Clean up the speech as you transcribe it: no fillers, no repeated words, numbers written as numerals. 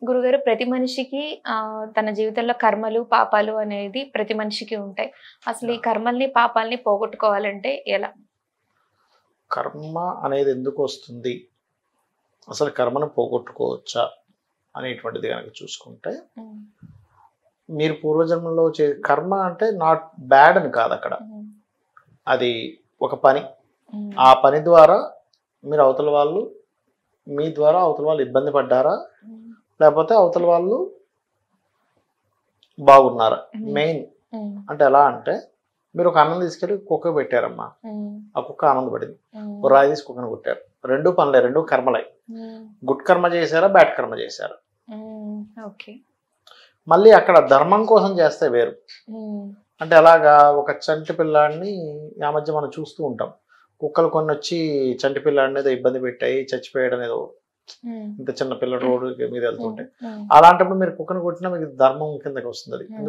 గురుగారు ప్రతి మనిషికి తన జీవితంలో కర్మలు, పాపాలు అనేది ప్రతి మనిషికి ఉంటాయి. అసలు ఈ కర్మల్ని, పాపాల్ని పోగొట్టుకోవాలంటే ఎలా? కర్మ అనేది ఎందుకు వస్తుంది? అసలు కర్మను పోగొట్టుకోవచ్చా? అనేటువంటిది గనక చూసుకుంటే, హ్మ్. మీరు పూర్వజన్మలో కర్మ అంటే నాట్ బ్యాడ్ అని కాదక్కడ. హ్మ్. అది ఒక పని. హ్మ్. ఆ పని ద్వారా మీరు మీ ద్వారా అవతల వాళ్ళు ఇబ్బంది పడ్డారా? హ్మ్. లేపోతే అవతల వాళ్ళు బాగున్నారా? హ్మ్. మెయిన్ హ్మ్. అంటే ఎలా అంటే, మీరు ఒక అన్నం తీసుకెళ్ళి కుక్కకి పెట్టారమ్మా. హ్మ్. ఆ కుక్క ఆనందపడింది. హ్మ్. ఓ రాయి తీసి కుక్కని కొట్టారు. 2 పనులే, 2 కర్మలే. హ్మ్. గుడ్ కర్మ చేశారా? బ్యాడ్ కర్మ చేశారా? హ్మ్. ఓకే. మళ్ళీ అక్కడ ధర్మం కోసం చేస్తే వేరు. హ్మ్. అంటే ఎలాగా ఒక చంటి పిల్లాడిని ఆ మధ్య మనం చూస్తూ ఉంటాం. కుక్కలు కొన్నొచ్చి చంటి పిల్లాడిని ఏదో ఇబ్బంది పెట్టాయి, చచ్చిపోయాడని ఏదో హ్మ్. ఇంత చిన్న పిల్లడు రోడ్డు మీద హ్మ్. వెళ్తుంటే. హ్మ్. అలాంటప్పుడు మీరు కుక్కను కొట్టినా మీకు ధర్మం కిందకి వస్తుందది.